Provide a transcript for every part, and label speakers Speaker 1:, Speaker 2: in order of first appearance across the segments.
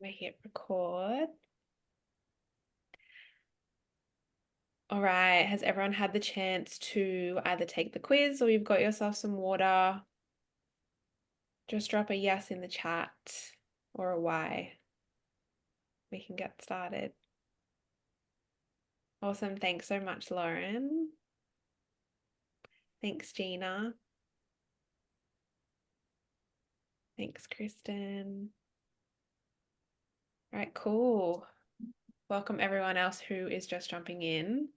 Speaker 1: I hit record. All right, has everyone had the chance to either take the quiz or you've got yourself some water? Just drop a yes in the chat or a Y. We can get started. Awesome. Thanks so much, Lauren. Thanks, Gina. Thanks, Kristen. All right, cool. Welcome everyone else who is just jumping in.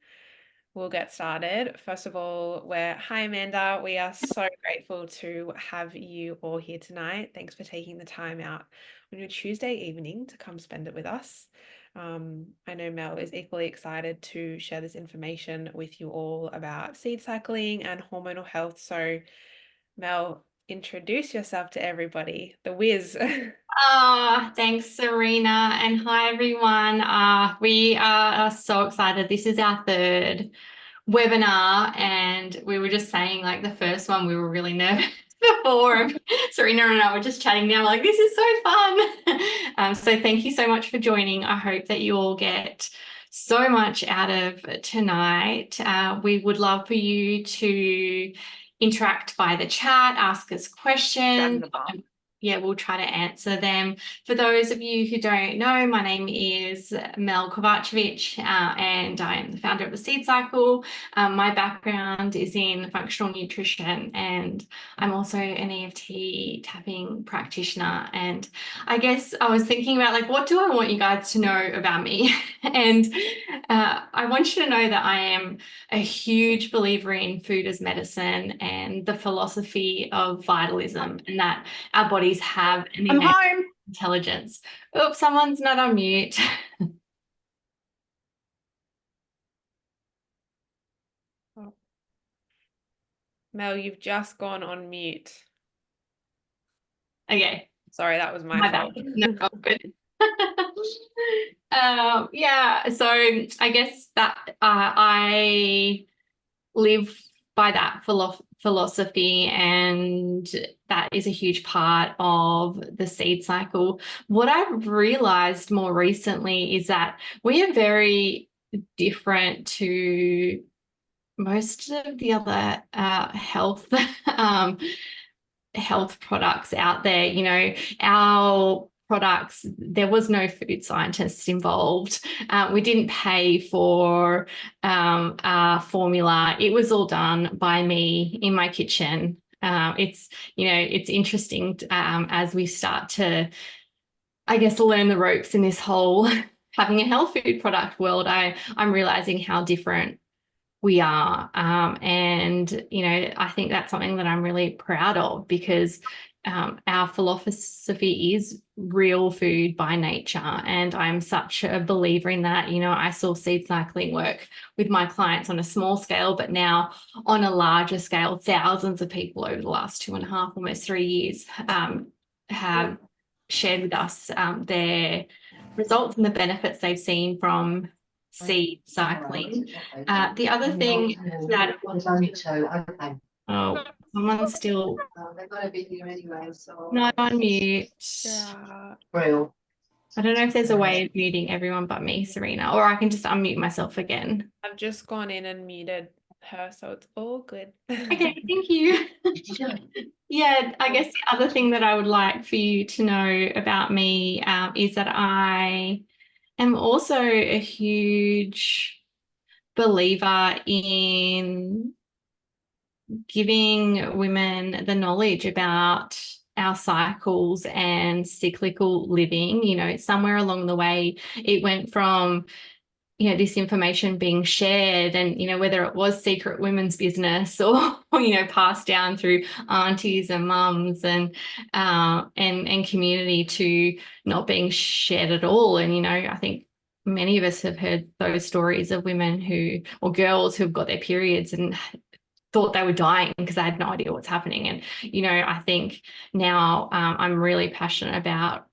Speaker 1: We'll get started. First of all, hi Amanda. We are so grateful to have you all here tonight. Thanks for taking the time out on your Tuesday evening to come spend it with us. I know Mel is equally excited to share this information with you all about seed cycling and hormonal health. So Mel, introduce yourself to everybody, the whiz.
Speaker 2: Thanks, Sarina, and hi everyone. We are so excited. This is our third webinar, and we were just saying, like, the first one we were really nervous before. Sarina and I were just chatting now, like, this is so fun. So thank you so much for joining. I hope that you all get so much out of tonight. We would love for you to interact via the chat, ask us questions. Yeah, we'll try to answer them. For those of you who don't know, my name is Mel Kovacevic, and I am the founder of the Seed Cycle. My background is in functional nutrition, and I'm also an EFT tapping practitioner. And I guess I was thinking about, like, what do I want you guys to know about me? And I want you to know that I am a huge believer in food as medicine and the philosophy of vitalism, and that our bodies have an innate intelligence. Oops, someone's not on mute.
Speaker 1: Oh. Mel, you've just gone on mute.
Speaker 2: Okay.
Speaker 1: Sorry, that was my fault.
Speaker 2: No, good. Yeah, so I guess that I live by that philosophy, and that is a huge part of the seed cycle. What I've realized more recently is that we are very different to most of the other health health products out there. You know, our products, there was no food scientists involved. We didn't pay for our formula. It was all done by me in my kitchen. It's, you know, it's interesting as we start to, I guess, learn the ropes in this whole having a health food product world. I'm realizing how different we are. And, you know, I think that's something that I'm really proud of, because our philosophy is real food by nature. And I'm such a believer in that. You know, I saw seed cycling work with my clients on a small scale, but now on a larger scale, thousands of people over the last 2.5, almost 3 years have shared with us their results and the benefits they've seen from seed cycling. The other thing that someone's still not on mute.
Speaker 1: Yeah.
Speaker 2: I don't know if there's a way of muting everyone but me, Sarina, or I can just unmute myself again.
Speaker 1: I've just gone in and muted her, so it's all good.
Speaker 2: Okay, thank you. Yeah, I guess the other thing that I would like for you to know about me is that I am also a huge believer in giving women the knowledge about our cycles and cyclical living. You know, somewhere along the way, it went from, you know, this information being shared, and, you know, whether it was secret women's business or you know, passed down through aunties and mums and community, to not being shared at all. And, you know, I think many of us have heard those stories of women who, or girls who've got their periods and thought they were dying because they had no idea what's happening. And, you know, I think now I'm really passionate about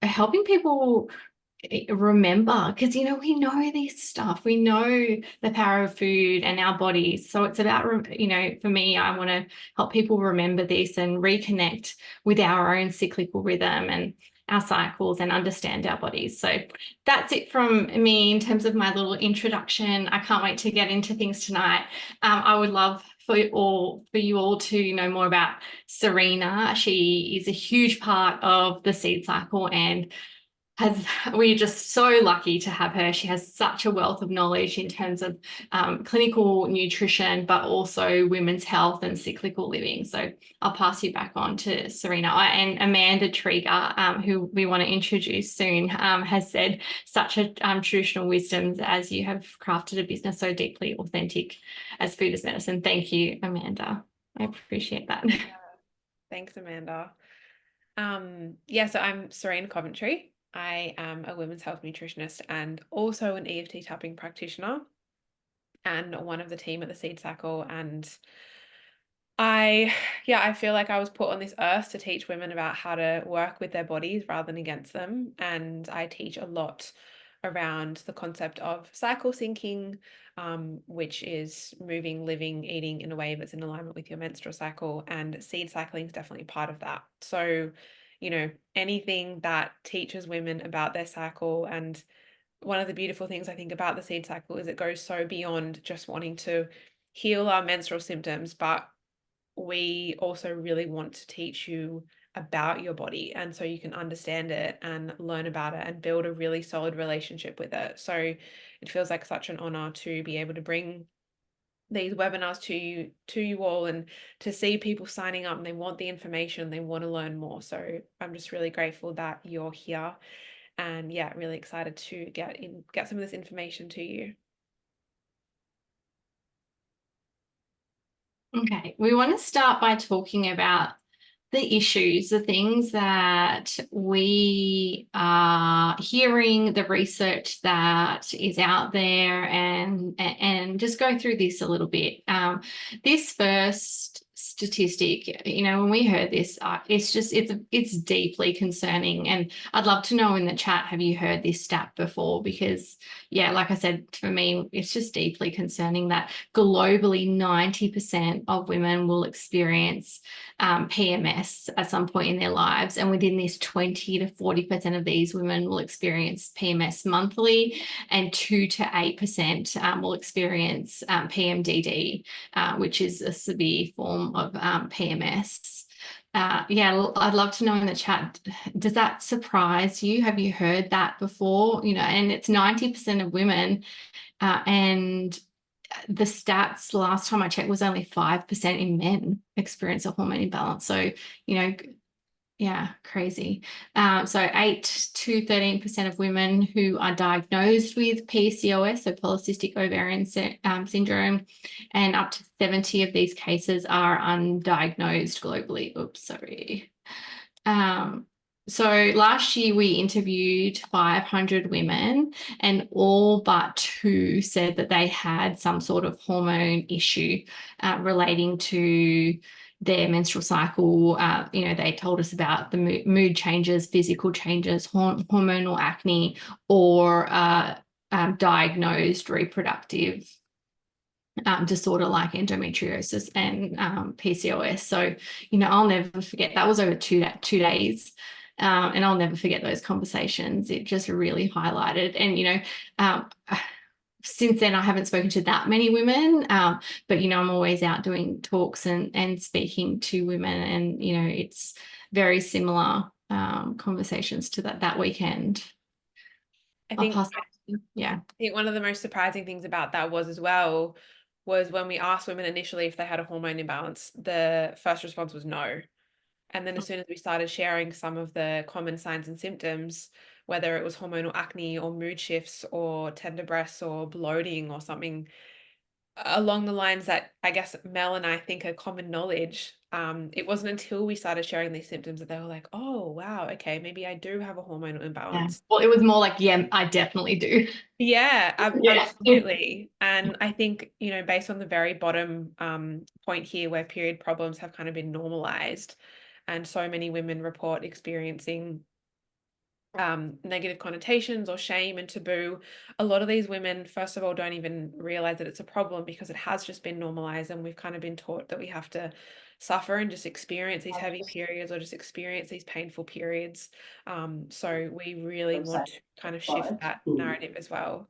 Speaker 2: helping people remember, because, you know, we know this stuff, we know the power of food and our bodies. So it's about, you know, for me, I want to help people remember this and reconnect with our own cyclical rhythm. And our cycles and understand our bodies. So that's it from me in terms of my little introduction. I can't wait to get into things tonight. I would love for you all to know more about Sarina. She is a huge part of the seed cycle, and we're just so lucky to have her. She has such a wealth of knowledge in terms of clinical nutrition, but also women's health and cyclical living. So I'll pass you back on to Sarina. And Amanda Trieger, who we want to introduce soon, has said such a traditional wisdoms as you have crafted a business so deeply authentic as food as medicine. Thank you, Amanda. I appreciate that.
Speaker 1: Thanks, Amanda. So I'm Sarina Coventry. I am a women's health nutritionist and also an EFT tapping practitioner and one of the team at the Seed Cycle. And I feel like I was put on this earth to teach women about how to work with their bodies rather than against them. And I teach a lot around the concept of cycle syncing, which is moving, living, eating in a way that's in alignment with your menstrual cycle. And seed cycling is definitely part of that. So, anything that teaches women about their cycle. And one of the beautiful things I think about the seed cycle is it goes so beyond just wanting to heal our menstrual symptoms, but we also really want to teach you about your body, and so you can understand it and learn about it and build a really solid relationship with it. So it feels like such an honor to be able to bring these webinars to you all, and to see people signing up and they want the information, they want to learn more. So I'm just really grateful that you're here, and really excited to get some of this information to you.
Speaker 2: Okay, we want to start by talking about the issues, the things that we are hearing, the research that is out there, and just go through this a little bit. This first statistic, when we heard this, it's deeply concerning, and I'd love to know in the chat, have you heard this stat before? Because like I said, for me, it's just deeply concerning that globally 90% of women will experience PMS at some point in their lives, and within this 20 to 40% of these women will experience PMS monthly, and 2 to 8% will experience PMDD, which is a severe form of PMS. I'd love to know in the chat, does that surprise you? Have you heard that before? And it's 90% of women, and the stats last time I checked was only 5% in men experience a hormone imbalance. So, crazy. So 8 to 13% of women who are diagnosed with PCOS, so polycystic ovarian syndrome, and up to 70 of these cases are undiagnosed globally. Oops, sorry. So last year we interviewed 500 women, and all but 2 said that they had some sort of hormone issue relating to their menstrual cycle. They told us about the mood changes, physical changes, hormonal acne, or diagnosed reproductive disorder like endometriosis and PCOS. So, I'll never forget, that was over 2 days. And I'll never forget those conversations. It just really highlighted. And, since then, I haven't spoken to that many women, but, I'm always out doing talks and speaking to women. And, it's very similar conversations to that weekend.
Speaker 1: I think
Speaker 2: one
Speaker 1: of the most surprising things about that was when we asked women initially if they had a hormone imbalance, the first response was no. And then as soon as we started sharing some of the common signs and symptoms, whether it was hormonal acne or mood shifts or tender breasts or bloating or something along the lines that I guess Mel and I think are common knowledge, it wasn't until we started sharing these symptoms that they were like, oh, wow, okay, maybe I do have a hormonal imbalance.
Speaker 2: Well, it was more like, I definitely do.
Speaker 1: Yeah, absolutely. And I think, based on the very bottom point here where period problems have kind of been normalized, and so many women report experiencing negative connotations or shame and taboo, a lot of these women, first of all, don't even realize that it's a problem because it has just been normalized, and we've kind of been taught that we have to suffer and just experience these heavy periods or just experience these painful periods. So we really want to kind of shift that narrative as well.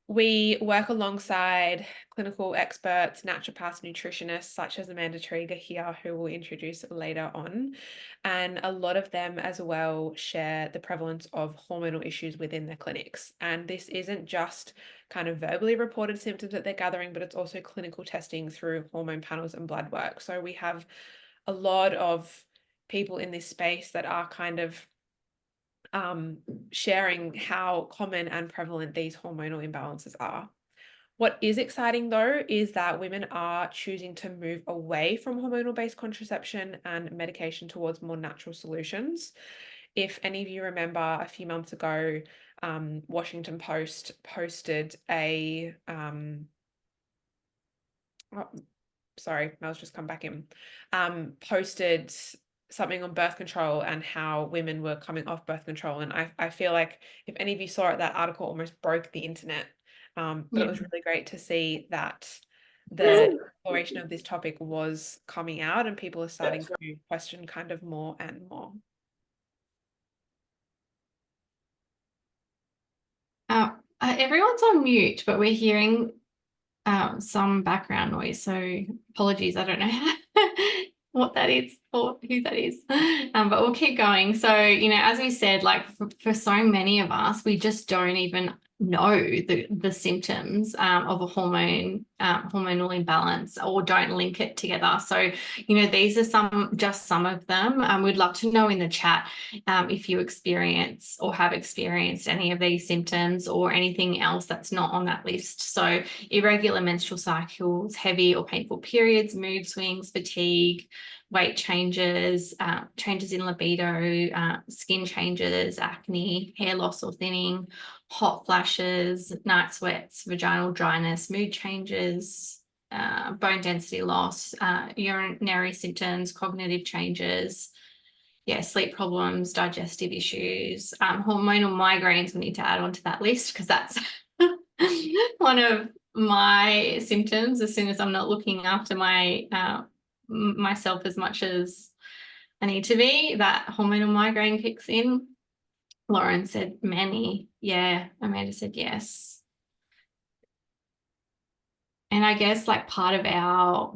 Speaker 1: We work alongside clinical experts, naturopaths, nutritionists, such as Amanda Trieger here, who we'll introduce later on. And a lot of them as well share the prevalence of hormonal issues within their clinics. And this isn't just kind of verbally reported symptoms that they're gathering, but it's also clinical testing through hormone panels and blood work. So we have a lot of people in this space that are kind of sharing how common and prevalent these hormonal imbalances are. What is exciting though is that women are choosing to move away from hormonal-based contraception and medication towards more natural solutions. If any of you remember a few months ago, Washington Post posted a sorry, Mel's just come back in, posted something on birth control and how women were coming off birth control. And I feel like if any of you saw it, that article almost broke the internet. But it was really great to see that the exploration of this topic was coming out and people are starting to question kind of more and more.
Speaker 2: Everyone's on mute, but we're hearing some background noise, so apologies. I don't know what that is or who that is, but we'll keep going. So, as we said, like for so many of us, we just don't even know the symptoms of a hormonal imbalance, or don't link it together. So, these are just some of them. We'd love to know in the chat if you experience or have experienced any of these symptoms or anything else that's not on that list. So irregular menstrual cycles, heavy or painful periods, mood swings, fatigue, weight changes, changes in libido, skin changes, acne, hair loss or thinning, hot flashes, night sweats, vaginal dryness, mood changes, bone density loss, urinary symptoms, cognitive changes, sleep problems, digestive issues, hormonal migraines we need to add onto that list, because that's one of my symptoms. As soon as I'm not looking after myself as much as I need to be, that hormonal migraine kicks in. Lauren said many. Yeah, Amanda said yes. And I guess like part of our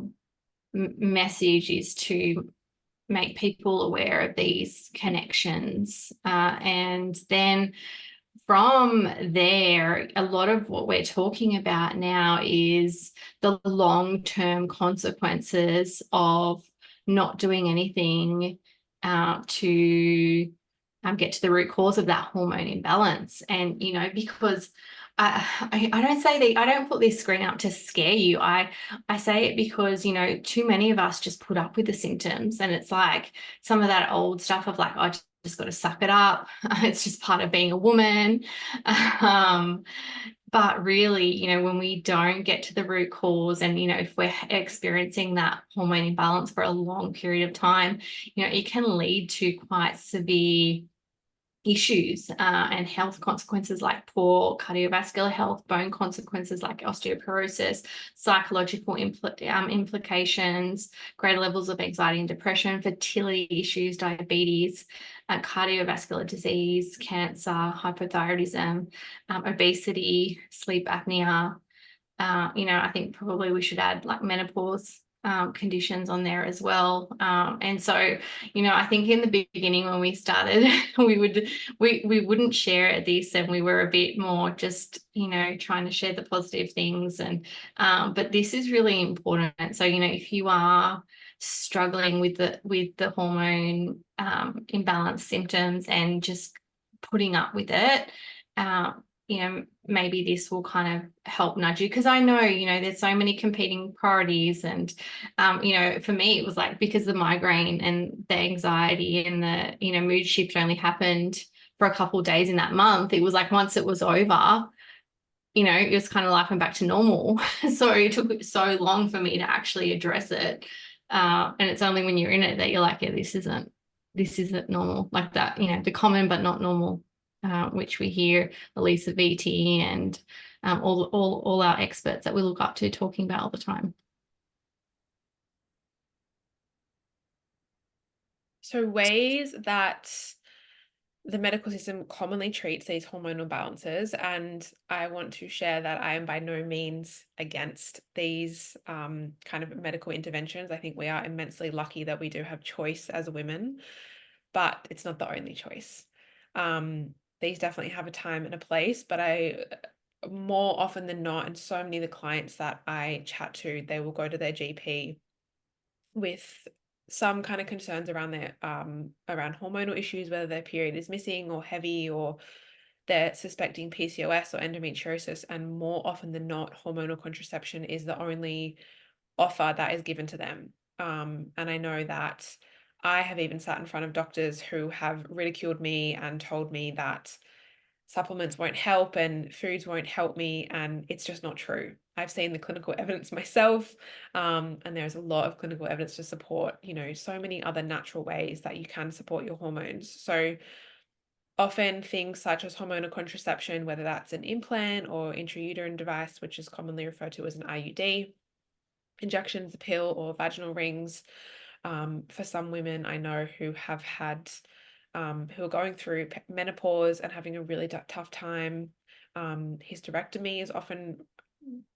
Speaker 2: message is to make people aware of these connections. And then from there, a lot of what we're talking about now is the long-term consequences of not doing anything to get to the root cause of that hormone imbalance. And, because I don't say that, I don't put this screen up to scare you. I say it because, too many of us just put up with the symptoms, and it's like some of that old stuff of like, oh, just got to suck it up. It's just part of being a woman. But really, when we don't get to the root cause, and, if we're experiencing that hormone imbalance for a long period of time, it can lead to quite severe issues and health consequences like poor cardiovascular health, bone consequences like osteoporosis, psychological implications, greater levels of anxiety and depression, fertility issues, diabetes, cardiovascular disease, cancer, hypothyroidism, obesity, sleep apnea. I think probably we should add like menopause conditions on there as well. And so, I think in the beginning when we started, we wouldn't share this, and we were a bit more just, trying to share the positive things. And but this is really important. So, if you are struggling with the hormone imbalance symptoms and just putting up with it, maybe this will kind of help nudge you, because I know, there's so many competing priorities. And, for me, it was like, because the migraine and the anxiety and the, mood shift only happened for a couple of days in that month. It was like, once it was over, it was kind of like I'm back to normal. So it took so long for me to actually address it. And it's only when you're in it that you're like, yeah, this isn't normal, like that, the common but not normal, which we hear Elisa VT and all our experts that we look up to talking about all the time.
Speaker 1: So ways that the medical system commonly treats these hormonal balances, and I want to share that I am by no means against these kind of medical interventions. I think we are immensely lucky that we do have choice as women, but it's not the only choice. These definitely have a time and a place, but I more often than not, and so many of the clients that I chat to, they will go to their GP with some kind of concerns around their around hormonal issues, whether their period is missing or heavy, or they're suspecting PCOS or endometriosis, and more often than not, hormonal contraception is the only offer that is given to them. And I know that I have even sat in front of doctors who have ridiculed me and told me that supplements won't help and foods won't help me, and it's just not true. I've seen the clinical evidence myself, and there's a lot of clinical evidence to support, so many other natural ways that you can support your hormones. So often things such as hormonal contraception, whether that's an implant or intrauterine device, which is commonly referred to as an IUD, injections, a pill, or vaginal rings. For some women I know who have had who are going through menopause and having a really tough time. Hysterectomy is often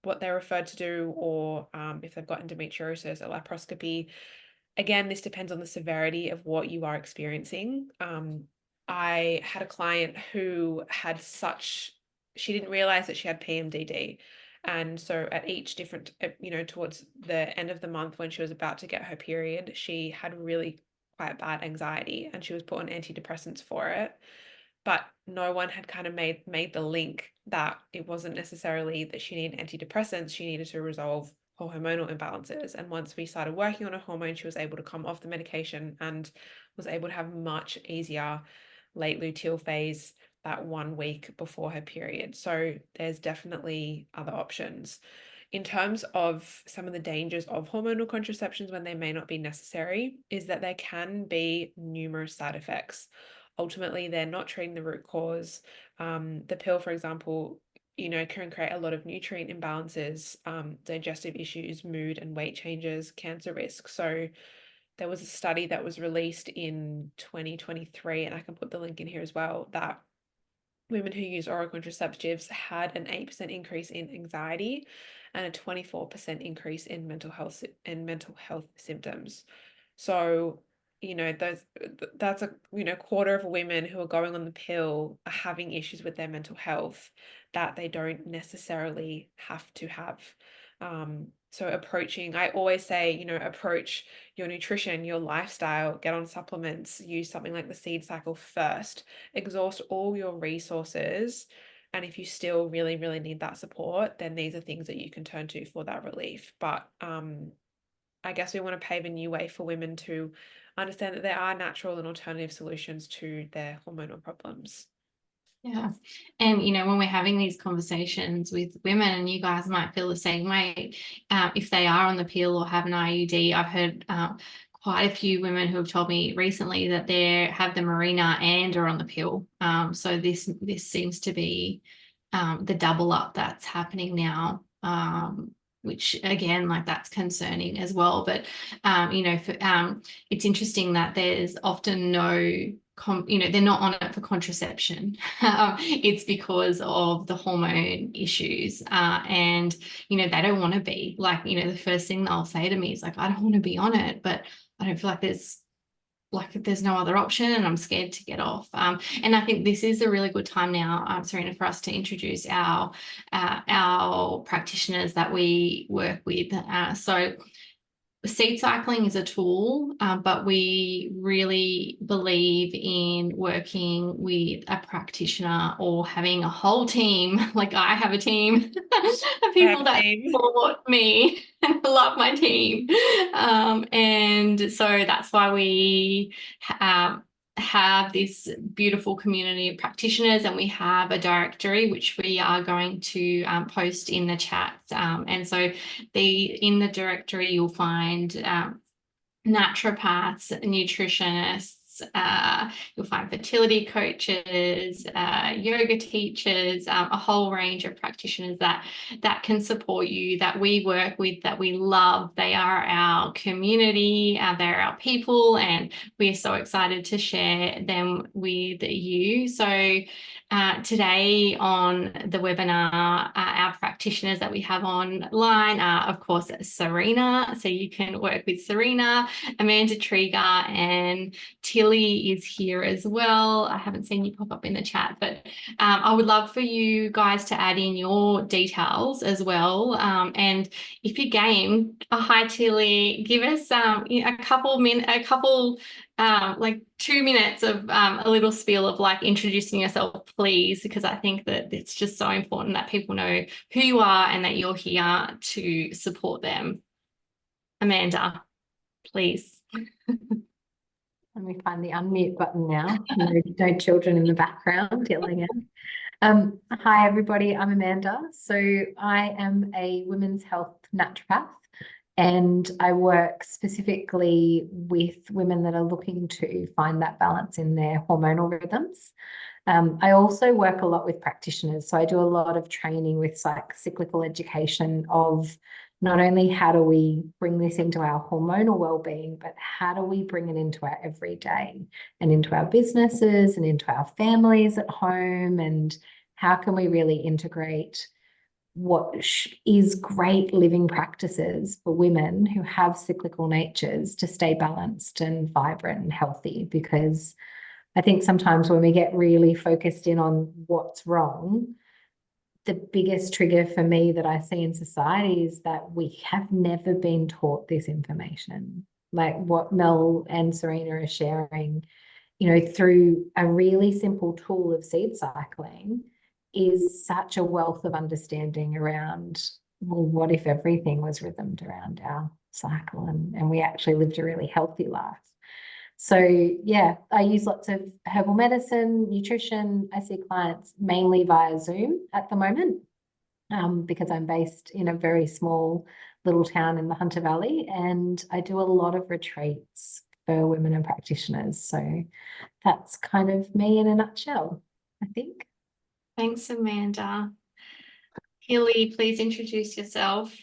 Speaker 1: what they're referred to do, or if they've got endometriosis, a laparoscopy. Again, this depends on the severity of what you are experiencing. I had a client who had she didn't realize that she had PMDD. And so at each different, towards the end of the month when she was about to get her period, she had really quite bad anxiety and she was put on antidepressants for it. But no one had kind of made the link that it wasn't necessarily that she needed antidepressants, she needed to resolve her hormonal imbalances. And once we started working on her hormone, she was able to come off the medication and was able to have much easier late luteal phase that 1 week before her period. So there's definitely other options. In terms of some of the dangers of hormonal contraceptions when they may not be necessary, is that there can be numerous side effects. Ultimately, they're not treating the root cause. The pill, for example, can create a lot of nutrient imbalances, digestive issues, mood and weight changes, cancer risk. So there was a study that was released in 2023, and I can put the link in here as well, that women who use oral contraceptives had an 8% increase in anxiety and a 24% increase in mental health symptoms. So, that's a quarter of women who are going on the pill are having issues with their mental health that they don't necessarily have to have. So I always say, approach your nutrition, your lifestyle, get on supplements, use something like the seed cycle first, exhaust all your resources. And if you still really, really need that support, then these are things that you can turn to for that relief. But I guess we want to pave a new way for women to understand that there are natural and alternative solutions to their hormonal problems.
Speaker 2: Yeah. And, when we're having these conversations with women, and you guys might feel the same way, if they are on the pill or have an IUD, I've heard quite a few women who have told me recently that they have the Mirena and are on the pill. So this seems to be the double up that's happening now. Which again, like, that's concerning as well. But it's interesting that there's often they're not on it for contraception. It's because of the hormone issues, and they don't want to be, like, the first thing they'll say to me is like, I don't want to be on it, but I don't feel like there's no other option and I'm scared to get off. And I think this is a really good time now, Sarina, for us to introduce our practitioners that we work with. So seed cycling is a tool, but we really believe in working with a practitioner or having a whole team. Like, I have a team of
Speaker 1: I have
Speaker 2: people
Speaker 1: a
Speaker 2: that
Speaker 1: team.
Speaker 2: support me and love my team. And so that's why we have this beautiful community of practitioners, and we have a directory which we are going to post in the chat. And so in the directory you'll find naturopaths, nutritionists, you'll find fertility coaches, yoga teachers, a whole range of practitioners that can support you, that we work with, that we love. They are our community, they're our people, and we're so excited to share them with you. So today on the webinar, our practitioners that we have online are, of course, Sarina. So you can work with Sarina, Amanda Trigger, and Tilly is here as well. I haven't seen you pop up in the chat, but I would love for you guys to add in your details as well. And if you're game, hi Tilly, give us a couple like 2 minutes of a little spiel of like introducing yourself, please, because I think that it's just so important that people know who you are and that you're here to support them. Amanda, please.
Speaker 3: Let me find the unmute button now. No children in the background yelling out. Hi, everybody. I'm Amanda. So I am a women's health naturopath, and I work specifically with women that are looking to find that balance in their hormonal rhythms. I also work a lot with practitioners. So I do a lot of training with cyclical education of not only how do we bring this into our hormonal well-being, but how do we bring it into our everyday and into our businesses and into our families at home, and how can we really integrate what is great living practices for women who have cyclical natures to stay balanced and vibrant and healthy. Because I think sometimes when we get really focused in on what's wrong, the biggest trigger for me that I see in society is that we have never been taught this information. Like what Mel and Sarina are sharing, through a really simple tool of seed cycling is such a wealth of understanding around, well, what if everything was rhythmed around our cycle and we actually lived a really healthy life? So yeah, I use lots of herbal medicine, nutrition. I see clients mainly via Zoom at the moment because I'm based in a very small little town in the Hunter Valley, and I do a lot of retreats for women and practitioners. So that's kind of me in a nutshell, I think.
Speaker 2: Thanks, Amanda. Tilly, please introduce yourself.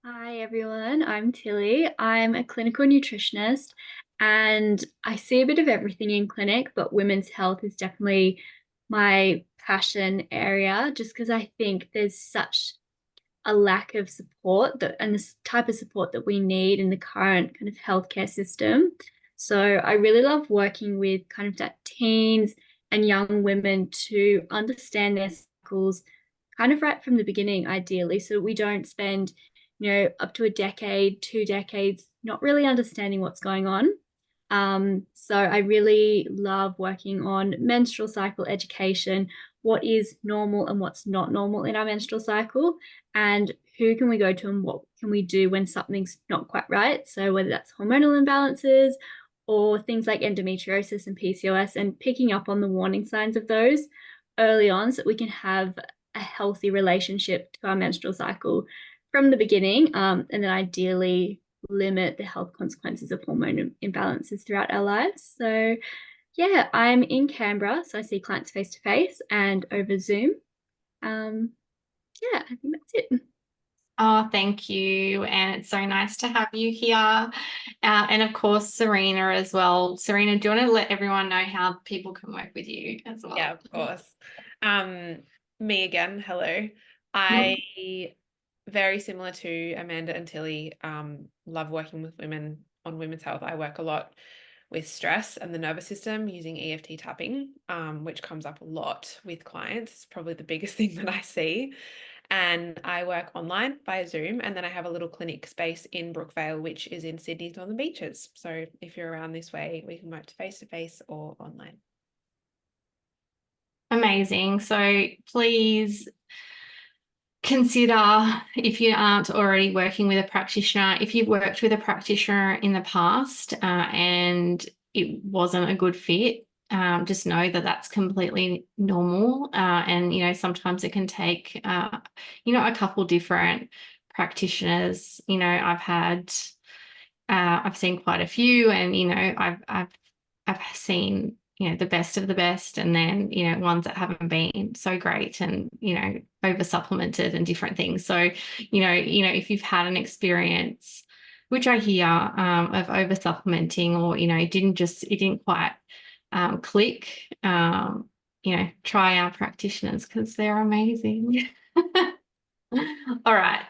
Speaker 4: Hi everyone, I'm Tilly. I'm a clinical nutritionist and I see a bit of everything in clinic, but women's health is definitely my passion area just because I think there's such a lack of support and this type of support that we need in the current kind of healthcare system. So I really love working with kind of that teens and young women to understand their cycles kind of right from the beginning, ideally, so we don't spend up to a decade, 2 decades, not really understanding what's going on. So I really love working on menstrual cycle education, what is normal and what's not normal in our menstrual cycle, and who can we go to and what can we do when something's not quite right. So whether that's hormonal imbalances or things like endometriosis and PCOS, and picking up on the warning signs of those early on so that we can have a healthy relationship to our menstrual cycle from the beginning, and then ideally limit the health consequences of hormone imbalances throughout our lives. So yeah, I'm in Canberra, so I see clients face to face and over Zoom. Yeah, I think that's it.
Speaker 2: Oh, thank you. And it's so nice to have you here. And of course, Sarina as well. Sarina, do you want to let everyone know how people can work with you as well?
Speaker 1: Yeah, of course. Me again, hello. I, very similar to Amanda and Tilly, love working with women on women's health. I work a lot with stress and the nervous system using EFT tapping, which comes up a lot with clients. It's probably the biggest thing that I see. And I work online via Zoom, and then I have a little clinic space in Brookvale, which is in Sydney's Northern Beaches. So if you're around this way, we can work face-to-face or online.
Speaker 2: Amazing. So please consider, if you aren't already working with a practitioner, if you've worked with a practitioner in the past and it wasn't a good fit, just know that that's completely normal. And, sometimes it can take, a couple different practitioners. I've had I've seen quite a few, and I've seen the best of the best, and then ones that haven't been so great, and over supplemented and different things. So if you've had an experience, which I hear, of over supplementing, or it didn't quite click, try our practitioners, because they're amazing. All right,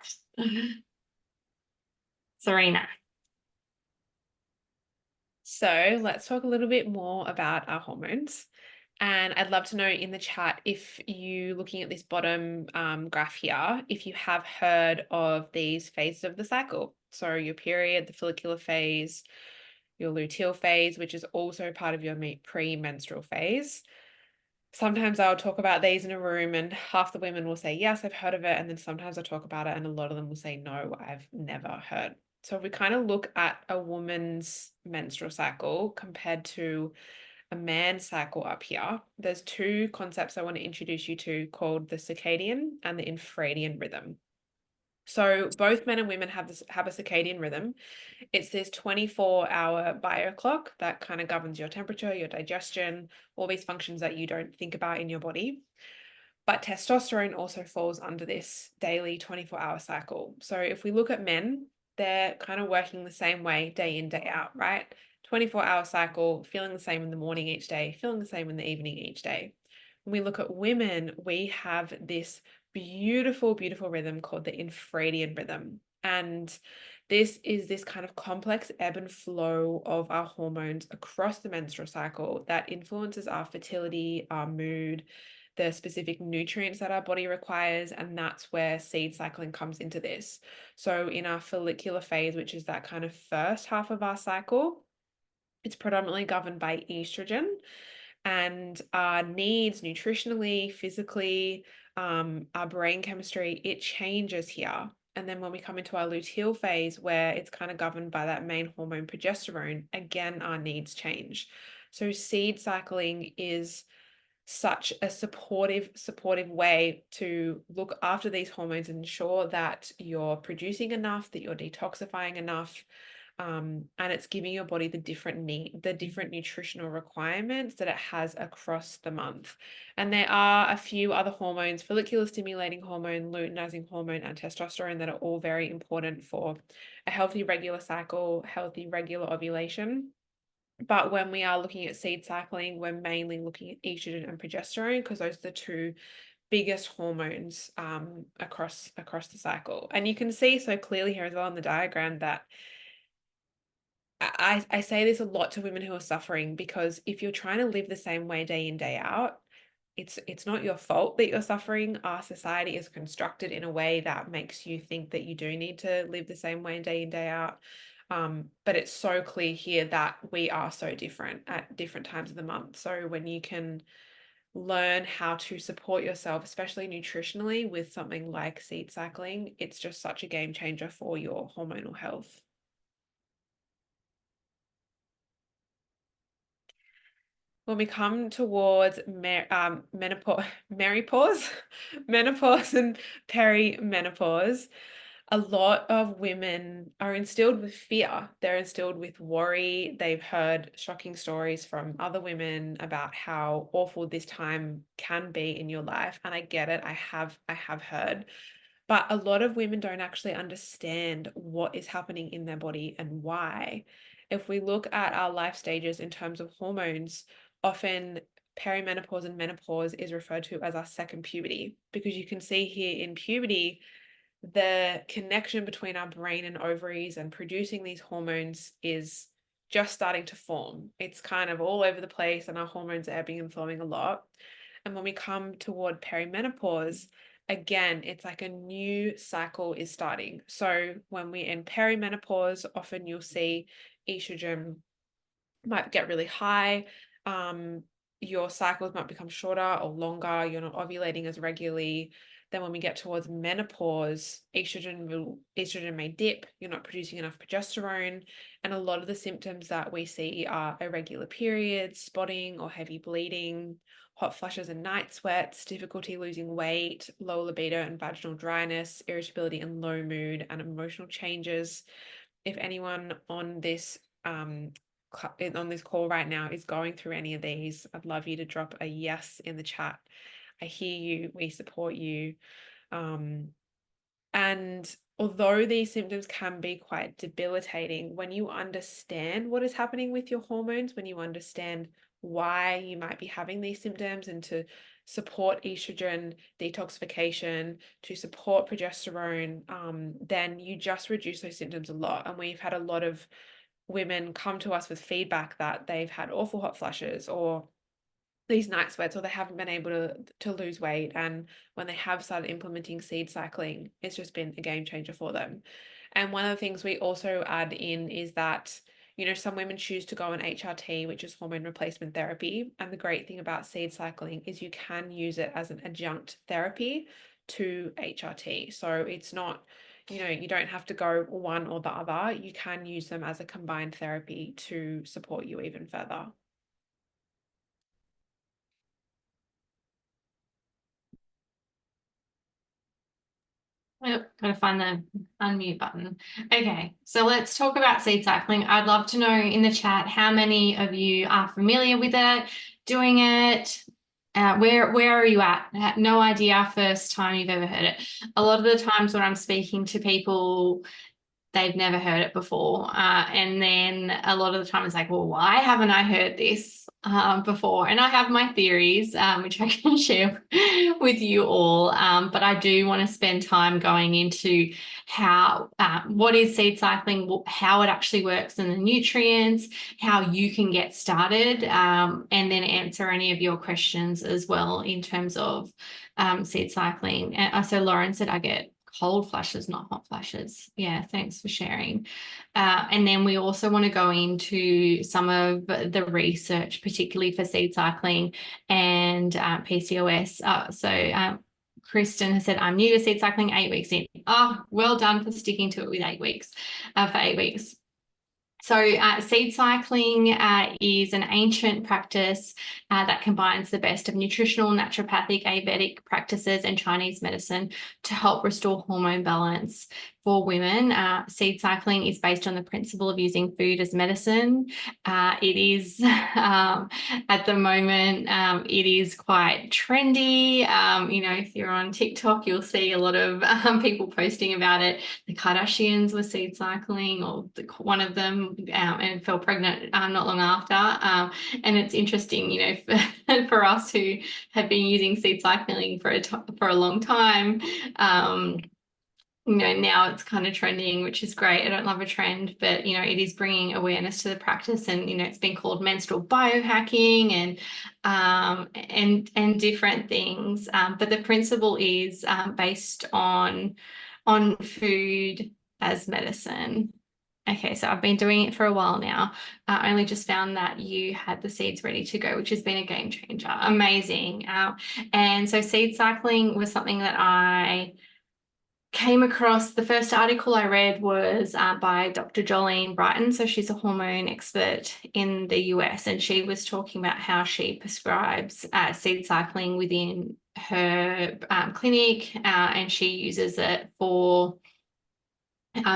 Speaker 2: Sarina.
Speaker 1: So let's talk a little bit more about our hormones. And I'd love to know in the chat, if you looking at this bottom graph here, if you have heard of these phases of the cycle. So your period, the follicular phase, your luteal phase, which is also part of your premenstrual phase. Sometimes I'll talk about these in a room and half the women will say, yes, I've heard of it. And then sometimes I'll talk about it and a lot of them will say, no, I've never heard. So if we kind of look at a woman's menstrual cycle compared to a man's cycle up here, there's two concepts I want to introduce you to called the circadian and the infradian rhythm. So both men and women have a circadian rhythm. It's this 24-hour bio clock that kind of governs your temperature, your digestion, all these functions that you don't think about in your body. But testosterone also falls under this daily 24-hour cycle. So if we look at men, they're kind of working the same way day in, day out, right? 24-hour cycle, feeling the same in the morning each day, feeling the same in the evening each day. When we look at women, we have this beautiful, beautiful rhythm called the infradian rhythm. And this is this kind of complex ebb and flow of our hormones across the menstrual cycle that influences our fertility, our mood, the specific nutrients that our body requires, and that's where seed cycling comes into this. So in our follicular phase, which is that kind of first half of our cycle, it's predominantly governed by estrogen, and our needs nutritionally, physically, our brain chemistry, it changes here. And then when we come into our luteal phase, where it's kind of governed by that main hormone progesterone, again, our needs change. So seed cycling is such a supportive way to look after these hormones and ensure that you're producing enough, that you're detoxifying enough, and it's giving your body the different nutritional requirements that it has across the month. And there are a few other hormones, follicular stimulating hormone, luteinizing hormone, and testosterone, that are all very important for a healthy regular cycle, healthy regular ovulation. But when we are looking at seed cycling, we're mainly looking at estrogen and progesterone, because those are the two biggest hormones across the cycle. And you can see so clearly here as well in the diagram that I say this a lot to women who are suffering, because if you're trying to live the same way day in, day out, it's not your fault that you're suffering. Our society is constructed in a way that makes you think that you do need to live the same way day in, day out. But it's so clear here that we are so different at different times of the month. So when you can learn how to support yourself, especially nutritionally, with something like seed cycling, it's just such a game changer for your hormonal health. When we come towards menopause and perimenopause, a lot of women are instilled with fear. They're instilled with worry. They've heard shocking stories from other women about how awful this time can be in your life. And I get it. I have heard. But a lot of women don't actually understand what is happening in their body and why. If we look at our life stages in terms of hormones, often perimenopause and menopause is referred to as our second puberty, because you can see here in puberty, the connection between our brain and ovaries and producing these hormones is just starting to form. It's kind of all over the place and our hormones are ebbing and flowing a lot. And when we come toward perimenopause, again, it's like a new cycle is starting. So when we're in perimenopause, often you'll see estrogen might get really high. Your cycles might become shorter or longer. You're not ovulating as regularly. Then when we get towards menopause, estrogen may dip. You're not producing enough progesterone. And a lot of the symptoms that we see are irregular periods, spotting or heavy bleeding, hot flushes and night sweats, difficulty losing weight, low libido and vaginal dryness, irritability and low mood, and emotional changes. if anyone on this call right now is going through any of these, I'd love you to drop a yes in the chat. I hear you, we support you. And although these symptoms can be quite debilitating, when you understand what is happening with your hormones, when you understand why you might be having these symptoms, and to support estrogen detoxification, to support progesterone, then you just reduce those symptoms a lot. And we've had a lot of women come to us with feedback that they've had awful hot flushes, or these night sweats, or they haven't been able to lose weight. And when they have started implementing seed cycling, it's just been a game changer for them. And one of the things we also add in is that, you know, some women choose to go on HRT, which is hormone replacement therapy. And the great thing about seed cycling is you can use it as an adjunct therapy to HRT. So it's not, you know, you don't have to go one or the other. You can use them as a combined therapy to support you even further.
Speaker 2: Yep, gotta find the unmute button. Okay, so let's talk about seed cycling. I'd love to know in the chat how many of you are familiar with it, doing it. Where are you at? No idea, first time you've ever heard it. A lot of the times when I'm speaking to people, they've never heard it before. And then a lot of the time it's like, well, why haven't I heard this before? And I have my theories, which I can share with you all. But I do want to spend time going into how, what is seed cycling, how it actually works, and the nutrients, how you can get started, and then answer any of your questions as well in terms of seed cycling. And so Lauren said, I get cold flushes, not hot flushes. Yeah, thanks for sharing. And then we also want to go into some of the research, particularly for seed cycling and PCOS. So Kristen has said, I'm new to seed cycling, 8 weeks in. Oh, well done for sticking to it with 8 weeks, for 8 weeks. So seed cycling is an ancient practice that combines the best of nutritional, naturopathic, Ayurvedic practices and Chinese medicine to help restore hormone balance for women. Seed cycling is based on the principle of using food as medicine. It is, at the moment, it is quite trendy. You know, if you're on TikTok, you'll see a lot of people posting about it. The Kardashians were seed cycling, or one of them, and fell pregnant not long after. And it's interesting, you know, for us who have been using seed cycling for a long time. You know, now it's kind of trending, which is great. I don't love a trend, but, you know, it is bringing awareness to the practice, and, you know, it's been called menstrual biohacking and different things. But the principle is based on food as medicine. Okay, so I've been doing it for a while now. I only just found that you had the seeds ready to go, which has been a game changer. Amazing. And so seed cycling was something that I came across. The first article I read was by Dr. Jolene Brighton. So she's a hormone expert in the US, and she was talking about how she prescribes seed cycling within her clinic, and she uses it for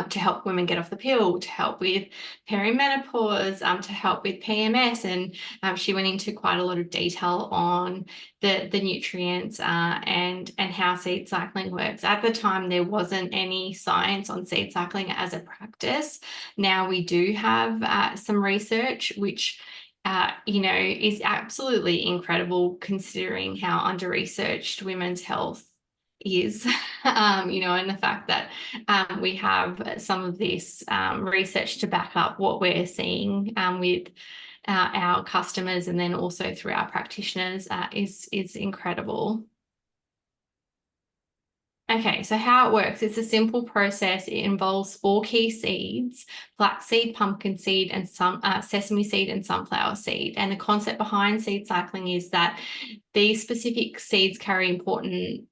Speaker 2: to help women get off the pill, to help with perimenopause, to help with PMS. And she went into quite a lot of detail on the nutrients and how seed cycling works. At the time, there wasn't any science on seed cycling as a practice. Now we do have some research, which you know, is absolutely incredible considering how under-researched women's health is, you know, and the fact that we have some of this research to back up what we're seeing with our customers, and then also through our practitioners, is incredible. Okay, so how it works, it's a simple process. It involves 4 key seeds: flaxseed, pumpkin seed, and some sesame seed and sunflower seed. And the concept behind seed cycling is that these specific seeds carry important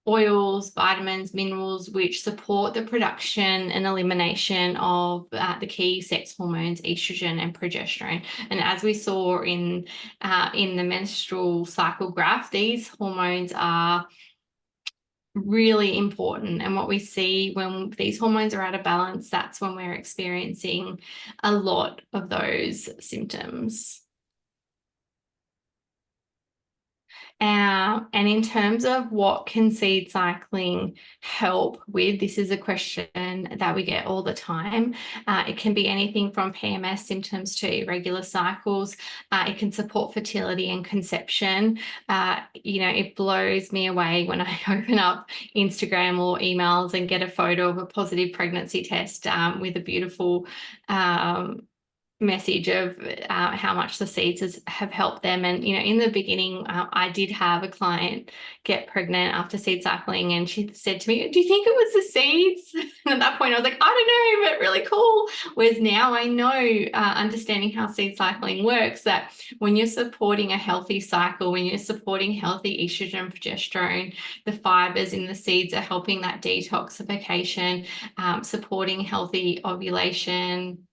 Speaker 2: oils, vitamins, minerals, which support the production and elimination of the key sex hormones, estrogen and progesterone. And as we saw in the menstrual cycle graph, these hormones are really important. And what we see when these hormones are out of balance, that's when we're experiencing a lot of those symptoms. And in terms of what can seed cycling help with, this is a question that we get all the time. It can be anything from PMS symptoms to irregular cycles. It can support fertility and conception. It blows me away when I open up Instagram or emails and get a photo of a positive pregnancy test with a beautiful message of how much the seeds have helped them. And in the beginning I did have a client get pregnant after seed cycling, and she said to me, do you think it was the seeds? And at that point I was like, I don't know, but really cool. Whereas now I know, understanding how seed cycling works, that when you're supporting a healthy cycle, when you're supporting healthy estrogen and progesterone, the fibers in the seeds are helping that detoxification, supporting healthy ovulation,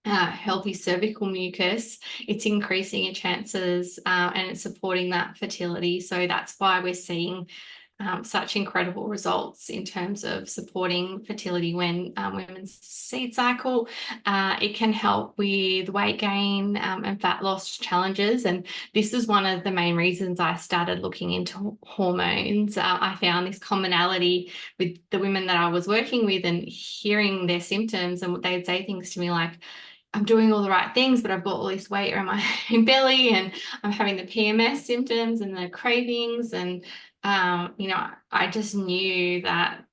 Speaker 2: healthy cervical mucus. It's increasing your chances and it's supporting that fertility. So that's why we're seeing such incredible results in terms of supporting fertility when women's seed cycle. It can help with weight gain and fat loss challenges. And this is one of the main reasons I started looking into hormones. I found this commonality with the women that I was working with and hearing their symptoms, and they'd say things to me like, I'm doing all the right things, but I've got all this weight around my belly, and I'm having the PMS symptoms and the cravings. And, I just knew that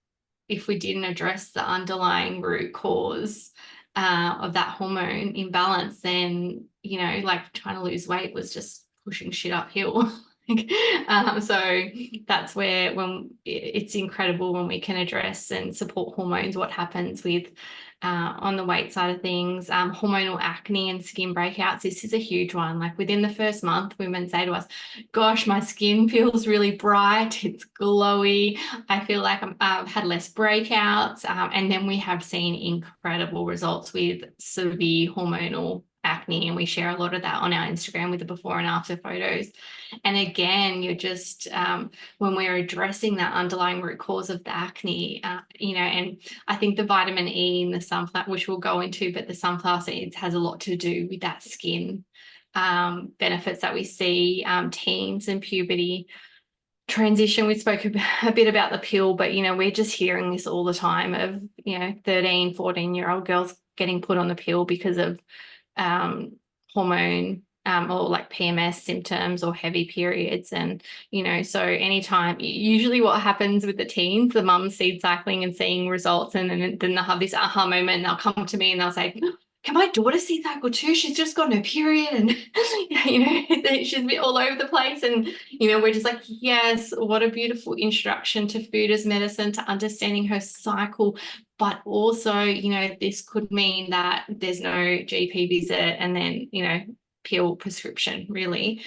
Speaker 2: if we didn't address the underlying root cause of that hormone imbalance, then, like trying to lose weight was just pushing shit uphill. So that's where, when it's incredible when we can address and support hormones, what happens with on the weight side of things. Hormonal acne and skin breakouts, this is a huge one. Like within the first month, women say to us, gosh, my skin feels really bright, it's glowy, I feel like I've had less breakouts. And then we have seen incredible results with severe hormonal acne, and we share a lot of that on our Instagram with the before and after photos. And again, you're just when we're addressing that underlying root cause of the acne, and I think the vitamin E in the sunflower, which we'll go into, but the sunflower seeds has a lot to do with that skin benefits that we see. Teens and puberty, transition, we spoke a bit about the pill, but we're just hearing this all the time of 13, 14-year-old girls getting put on the pill because of hormone or like PMS symptoms or heavy periods. And so anytime, usually what happens with the teens, the mum's seed cycling and seeing results, and then they'll have this aha moment and they'll come to me and they'll say, can my daughter seed cycle too? She's just got her period and she's a bit all over the place. And we're just like, yes, what a beautiful introduction to food as medicine, to understanding her cycle. But also, this could mean that there's no GP visit and then, pill prescription, really,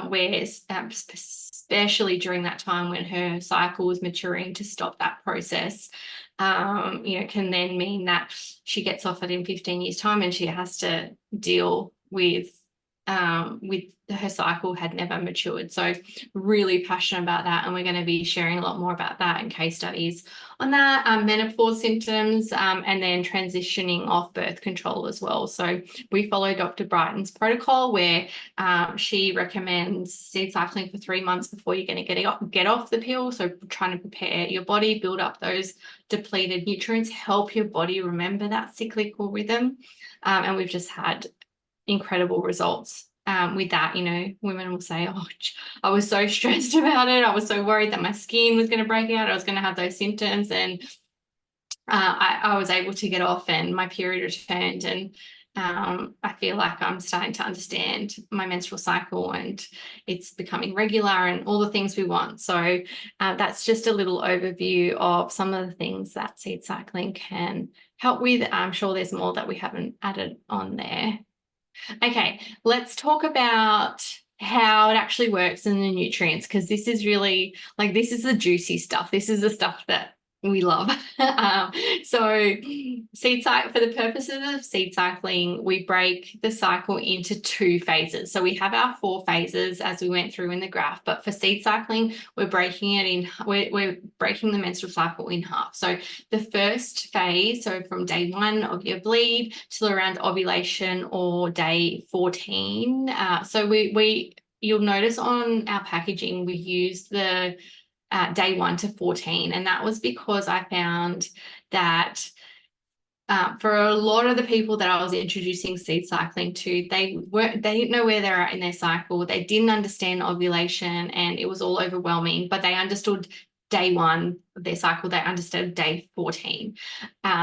Speaker 2: where especially during that time when her cycle is maturing, to stop that process, can then mean that she gets off it in 15 years' time and she has to deal with her cycle had never matured. So really passionate about that, and we're going to be sharing a lot more about that and case studies on that, menopause symptoms, and then transitioning off birth control as well. So we follow Dr. Brighton's protocol, where she recommends seed cycling for 3 months before you're going to get off the pill. So trying to prepare your body, build up those depleted nutrients, help your body remember that cyclical rhythm. And we've just had incredible results with that. Women will say, oh, I was so stressed about it, I was so worried that my skin was going to break out, I was going to have those symptoms, and I was able to get off and my period returned. And I feel like I'm starting to understand my menstrual cycle and it's becoming regular and all the things we want. So that's just a little overview of some of the things that seed cycling can help with. I'm sure there's more that we haven't added on there. Okay, let's talk about how it actually works in the nutrients, because this is really, like, this is the juicy stuff. This is the stuff that we love. So seed cycle, for the purposes of seed cycling, we break the cycle into 2 phases. So we have our 4 phases as we went through in the graph, but for seed cycling, we're breaking it in, we're breaking the menstrual cycle in half. So the first phase, so from day 1 of your bleed till around ovulation or day 14. So you'll notice on our packaging, we used the day 1 to 14. And that was because I found that for a lot of the people that I was introducing seed cycling to, they didn't know where they're at in their cycle. They didn't understand ovulation, and it was all overwhelming, but they understood day 1 of their cycle. They understood day 14.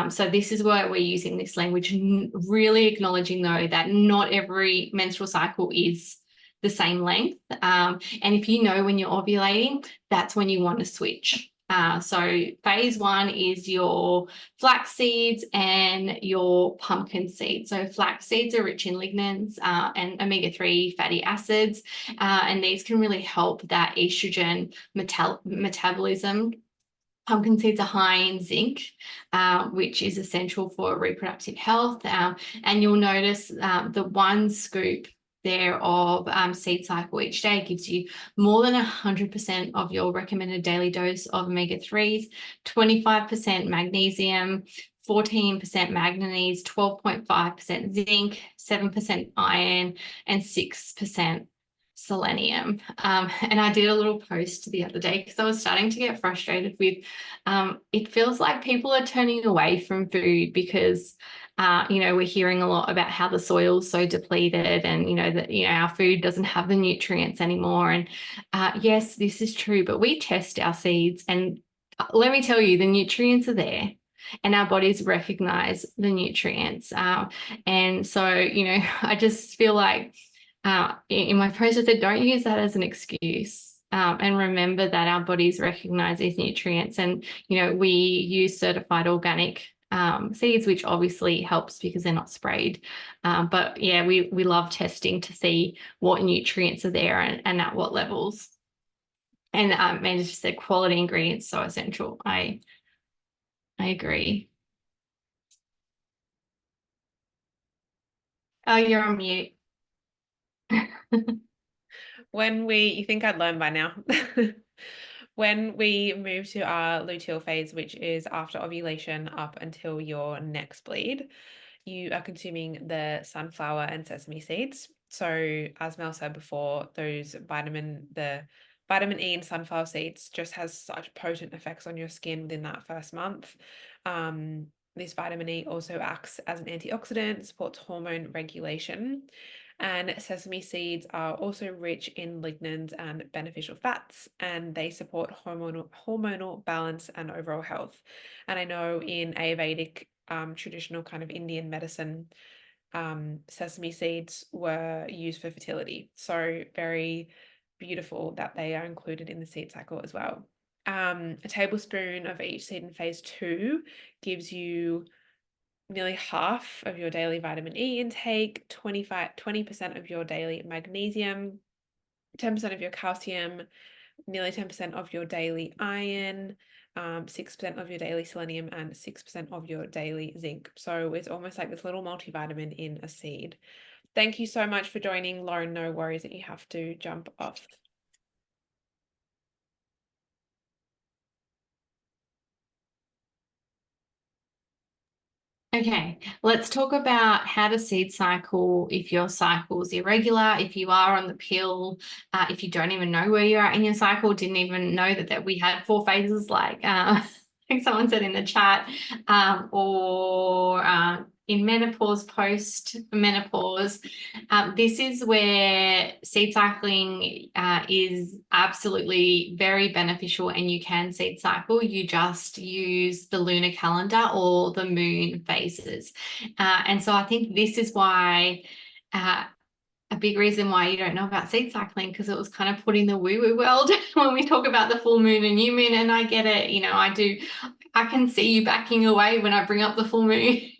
Speaker 2: So this is why we're using this language, really acknowledging though that not every menstrual cycle is the same length. And if you know when you're ovulating, that's when you want to switch. So phase 1 is your flax seeds and your pumpkin seeds. So flax seeds are rich in lignans and omega-3 fatty acids, and these can really help that estrogen metabolism. Pumpkin seeds are high in zinc, which is essential for reproductive health. And you'll notice the 1 scoop there of seed cycle each day gives you more than 100% of your recommended daily dose of omega-3s, 25% magnesium, 14% manganese, 12.5% zinc, 7% iron, and 6% selenium. And I did a little post the other day because I was starting to get frustrated with it feels like people are turning away from food because we're hearing a lot about how the soil's so depleted, and that our food doesn't have the nutrients anymore. And yes, this is true, but we test our seeds, and let me tell you, the nutrients are there, and our bodies recognize the nutrients. And so I just feel like in my post I said, don't use that as an excuse. And remember that our bodies recognize these nutrients, and we use certified organic seeds, which obviously helps because they're not sprayed. But yeah, we love testing to see what nutrients are there and at what levels. And Amanda just said quality ingredients so essential. I agree. Oh, you're on mute.
Speaker 1: You think I'd learn by now. When we move to our luteal phase, which is after ovulation up until your next bleed, you are consuming the sunflower and sesame seeds. So as Mel said before, the vitamin E in sunflower seeds just has such potent effects on your skin within that first month. This vitamin E also acts as an antioxidant, supports hormone regulation. And sesame seeds are also rich in lignans and beneficial fats, and they support hormonal balance and overall health. And I know in Ayurvedic, traditional kind of Indian medicine, sesame seeds were used for fertility. So very beautiful that they are included in the seed cycle as well. A tablespoon of each seed in phase 2 gives you nearly half of your daily vitamin E intake, 20% of your daily magnesium, 10% of your calcium, nearly 10% of your daily iron, 6% of your daily selenium, and 6% of your daily zinc. So it's almost like this little multivitamin in a seed. Thank you so much for joining, Lauren. No worries that you have to jump off.
Speaker 2: Okay, let's talk about how to seed cycle if your cycle is irregular, if you are on the pill, if you don't even know where you're at in your cycle, didn't even know that we had 4 phases like someone said in the chat, or in menopause, post-menopause. This is where seed cycling is absolutely very beneficial, and you can seed cycle. You just use the lunar calendar or the moon phases. And so I think this is why a big reason why you don't know about seed cycling, because it was kind of put in the woo-woo world when we talk about the full moon and new moon. And I get it, I can see you backing away when I bring up the full moon.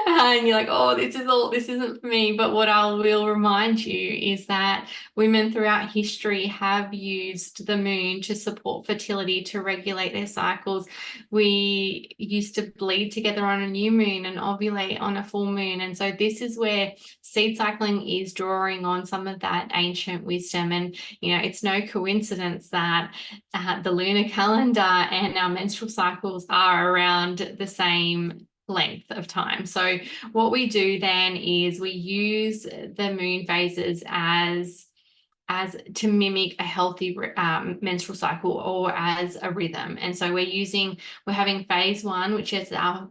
Speaker 2: And you're like, oh, this isn't for me. But what I will remind you is that women throughout history have used the moon to support fertility, to regulate their cycles. We used to bleed together on a new moon and ovulate on a full moon. And so this is where seed cycling is drawing on some of that ancient wisdom. And, it's no coincidence that the lunar calendar and our menstrual cycles are around the same length of time. So what we do then is we use the moon phases as to mimic a healthy menstrual cycle, or as a rhythm. And so we're having phase 1, which is our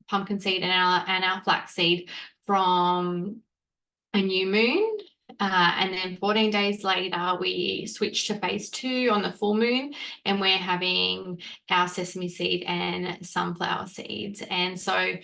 Speaker 2: pumpkin seed and our flax seed, from a new moon. And then 14 days later, we switch to phase 2 on the full moon, and we're having our sesame seed and sunflower seeds. And so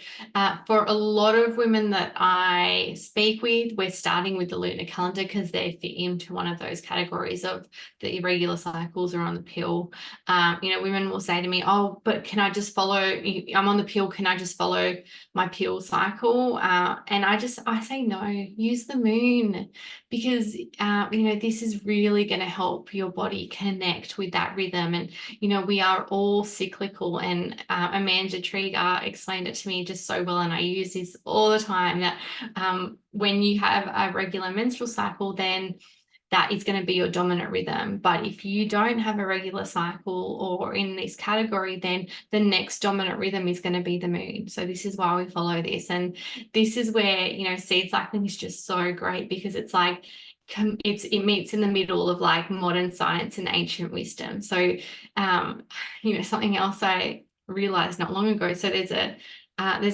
Speaker 2: for a lot of women that I speak with, we're starting with the lunar calendar because they fit into one of those categories of the irregular cycles or on the pill. Women will say to me, oh, but can I just follow, I'm on the pill, can I just follow my pill cycle? And I say, no, use the moon, because this is really going to help your body connect with that rhythm. And we are all cyclical, and Amanda Trieger explained it to me just so well, and I use this all the time, that when you have a regular menstrual cycle, then that is going to be your dominant rhythm. But if you don't have a regular cycle or in this category, then the next dominant rhythm is going to be the moon. So this is why we follow this. And this is where, seed cycling is just so great, because it's like, it meets in the middle of like modern science and ancient wisdom. So, something else I realized not long ago. So there's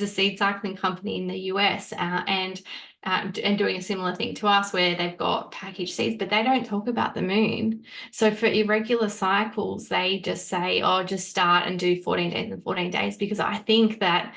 Speaker 2: a seed cycling company in the US, and doing a similar thing to us, where they've got packaged seeds, but they don't talk about the moon. So for irregular cycles, they just say, oh, just start and do 14 days and 14 days, because I think that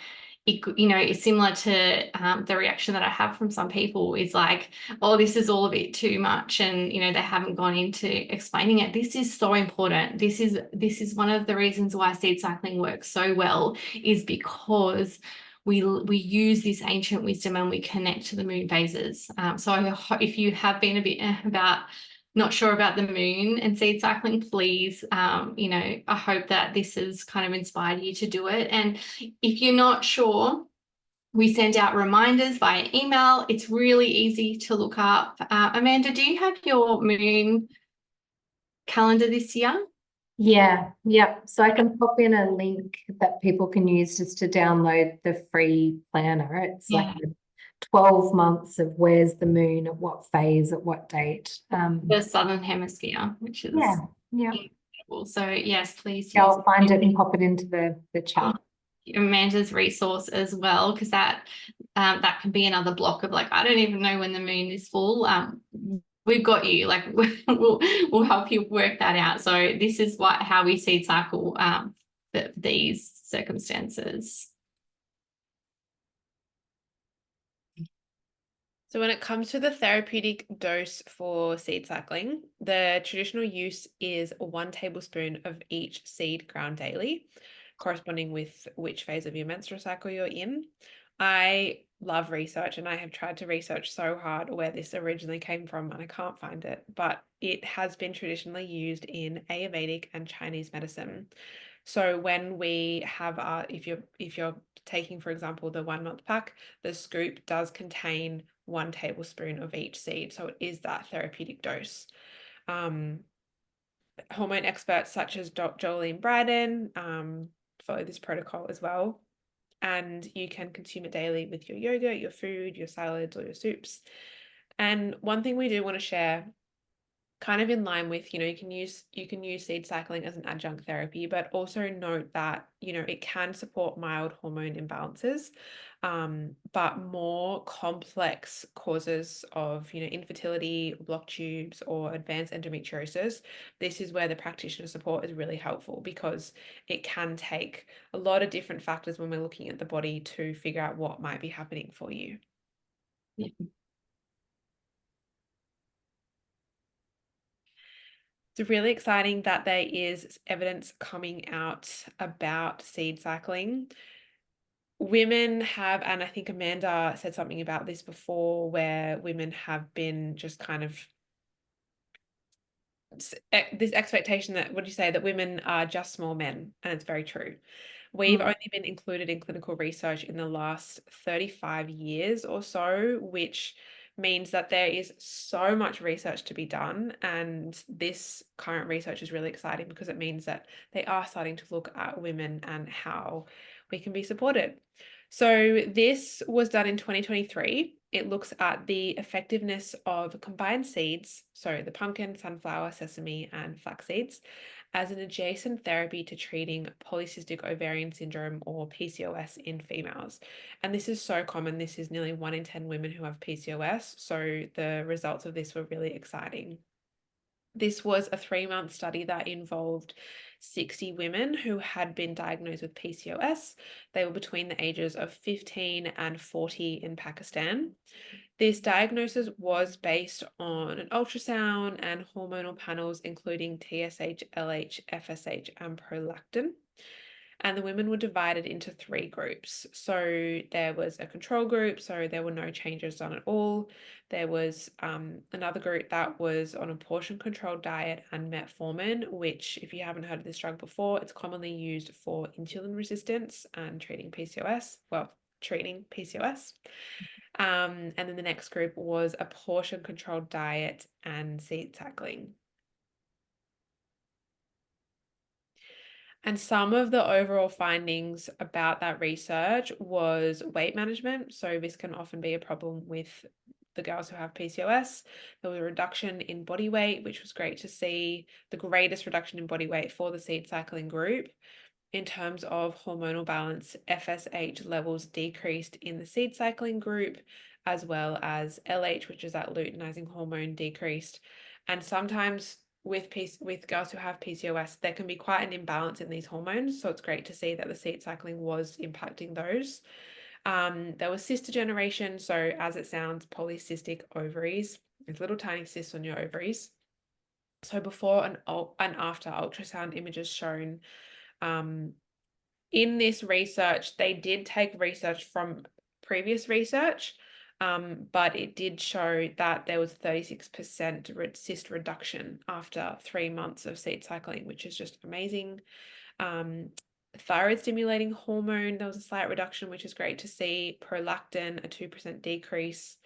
Speaker 2: it's similar to the reaction that I have from some people is like, oh, this is all a bit too much, and they haven't gone into explaining it. This is so important. This is one of the reasons why seed cycling works so well, is because we use this ancient wisdom and we connect to the moon phases. So if you have been a bit not sure about the moon and seed cycling, please, I hope that this has kind of inspired you to do it. And if you're not sure, we send out reminders via email. It's really easy to look up. Amanda, do you have your moon calendar this year?
Speaker 3: Yeah. So I can pop in a link that people can use just to download the free planner. It's like 12 months of where's the moon, at what phase, at what date.
Speaker 2: The Southern Hemisphere, which is incredible. So yes, please.
Speaker 3: I'll find it and pop it into the chat.
Speaker 2: Amanda's resource as well, because that can be another block of like, I don't even know when the moon is full. We've got you, like we'll help you work that out. So this is how we seed cycle these circumstances.
Speaker 1: So when it comes to the therapeutic dose for seed cycling, the traditional use is 1 tablespoon of each seed ground daily, corresponding with which phase of your menstrual cycle you're in. I love research, and I have tried to research so hard where this originally came from, and I can't find it, but it has been traditionally used in Ayurvedic and Chinese medicine. So when we have if you're taking, for example, the 1 month pack, the scoop does contain 1 tablespoon of each seed. So it is that therapeutic dose. Hormone experts such as Jolene Bryden follow this protocol as well. And you can consume it daily with your yogurt, your food, your salads, or your soups. And one thing we do want to share, kind of in line with, you can use seed cycling as an adjunct therapy, but also note that, it can support mild hormone imbalances, but more complex causes of, infertility, blocked tubes, or advanced endometriosis. This is where the practitioner support is really helpful, because it can take a lot of different factors when we're looking at the body to figure out what might be happening for you.
Speaker 2: Yeah.
Speaker 1: It's really exciting that there is evidence coming out about seed cycling. women have, and I think Amanda said something about this before, where women have been just kind of this expectation that, what do you say, that women are just small men, and it's very true. We've only been included in clinical research in the last 35 years or so, which means that there is so much research to be done. And this current research is really exciting because it means that they are starting to look at women and how we can be supported. So this was done in 2023. It looks at the effectiveness of combined seeds, so the pumpkin, sunflower, sesame, and flax seeds, as an adjacent therapy to treating polycystic ovarian syndrome, or PCOS, in females. And this is so common. This is nearly 1 in 10 women who have PCOS. So the results of this were really exciting. This was a 3-month study that involved 60 women who had been diagnosed with PCOS. They were between the ages of 15 and 40 in Pakistan. This diagnosis was based on an ultrasound and hormonal panels, including TSH, LH, FSH, and prolactin. And the women were divided into 3 groups. So there was a control group, so there were no changes done at all. There was another group that was on a portion-controlled diet and metformin, which, if you haven't heard of this drug before, it's commonly used for insulin resistance and treating PCOS. Well, treating PCOS. And then the next group was a portion-controlled diet and seed cycling. And some of the overall findings about that research was weight management. So this can often be a problem with the girls who have PCOS. There was a reduction in body weight, which was great to see, the greatest reduction in body weight for the seed cycling group. In terms of hormonal balance, FSH levels decreased in the seed cycling group, as well as LH, which is that luteinizing hormone, decreased. And sometimes with girls who have PCOS, there can be quite an imbalance in these hormones. So it's great to see that the seed cycling was impacting those. There was cyst degeneration. So as it sounds, polycystic ovaries. There's little tiny cysts on your ovaries. So before and after ultrasound images shown. In this research, they did take research from previous research, but it did show that there was 36% cyst reduction after 3 months of seed cycling, which is just amazing. Thyroid stimulating hormone, there was a slight reduction, which is great to see. Prolactin, a 2% decrease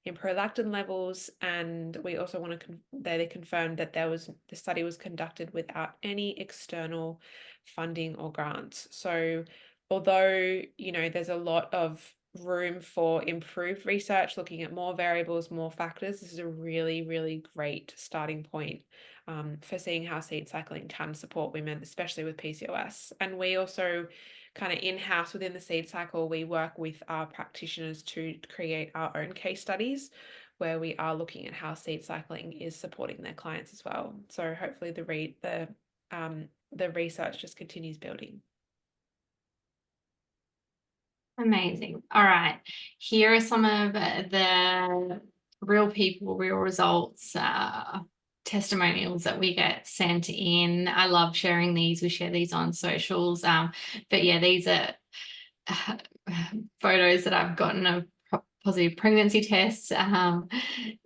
Speaker 1: in prolactin levels, and we also want to they confirmed that the study was conducted without any external funding or grants. So although, you know, there's a lot of room for improved research, looking at more variables, more factors, this is a really, really great starting point for seeing how seed cycling can support women, especially with PCOS. And we also kind of in-house within the seed cycle, we work with our practitioners to create our own case studies where we are looking at how seed cycling is supporting their clients as well. So hopefully the research just continues building.
Speaker 2: Amazing. All right. Here are some of the real people, real results, testimonials that we get sent in. I love sharing these. We share these on socials. But yeah, these are photos that I've gotten of positive pregnancy tests.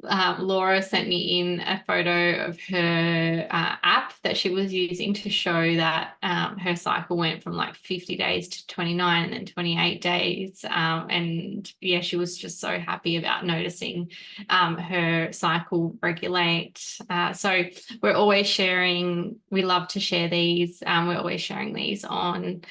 Speaker 2: Laura sent me in a photo of her app that she was using to show that her cycle went from like 50 days to 29 and then 28 days. And yeah, she was just so happy about noticing her cycle regulate. So we're always sharing, we love to share these. We're always sharing these on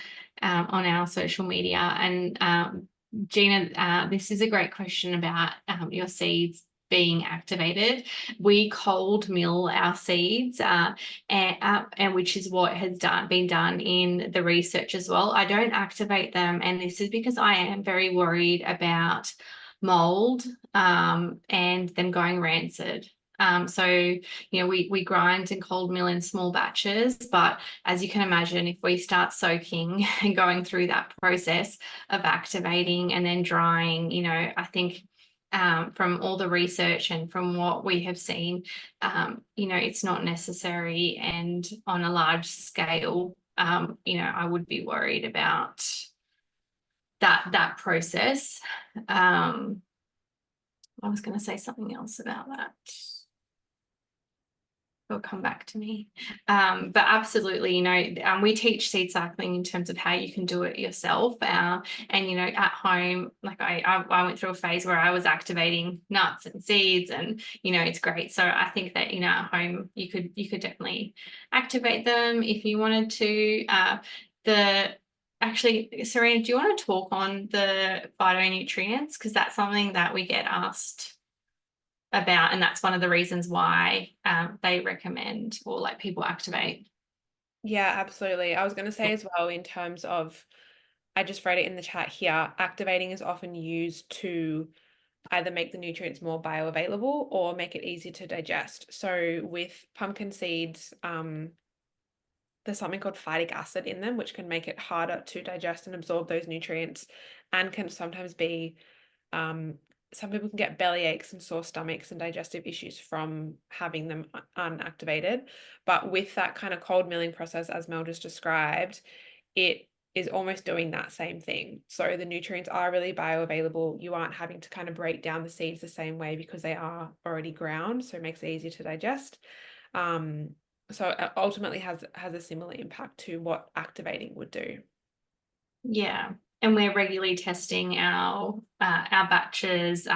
Speaker 2: our social media. And Gina, this is a great question about your seeds being activated. We cold mill our seeds, and which is what has been done in the research as well. I don't activate them, and this is because I am very worried about mold and them going rancid. So, you know, we grind and cold mill in small batches, but as you can imagine, if we start soaking and going through that process of activating and then drying, you know, I think from all the research and from what we have seen, you know, it's not necessary. And on a large scale, you know, I would be worried about that process. I was going to say something else about that. It'll come back to me. But absolutely, you know, we teach seed cycling in terms of how you can do it yourself. And, you know, at home, like I went through a phase where I was activating nuts and seeds, and, you know, it's great. So I think that, you know, at home, you could definitely activate them if you wanted to. Actually, Sarina, do you want to talk on the phytonutrients? Because that's something that we get asked about, and that's one of the reasons why they recommend, or like, people activate.
Speaker 1: Yeah, absolutely. I was going to say as well, in terms of, I just read it in the chat here, activating is often used to either make the nutrients more bioavailable or make it easier to digest. So with pumpkin seeds, there's something called phytic acid in them, which can make it harder to digest and absorb those nutrients, and can sometimes be, some people can get belly aches and sore stomachs and digestive issues from having them unactivated. But with that kind of cold milling process, as Mel just described, it is almost doing that same thing. So the nutrients are really bioavailable. You aren't having to kind of break down the seeds the same way because they are already ground, so it makes it easier to digest. So it ultimately has a similar impact to what activating would do.
Speaker 2: Yeah, and we're regularly testing our batches.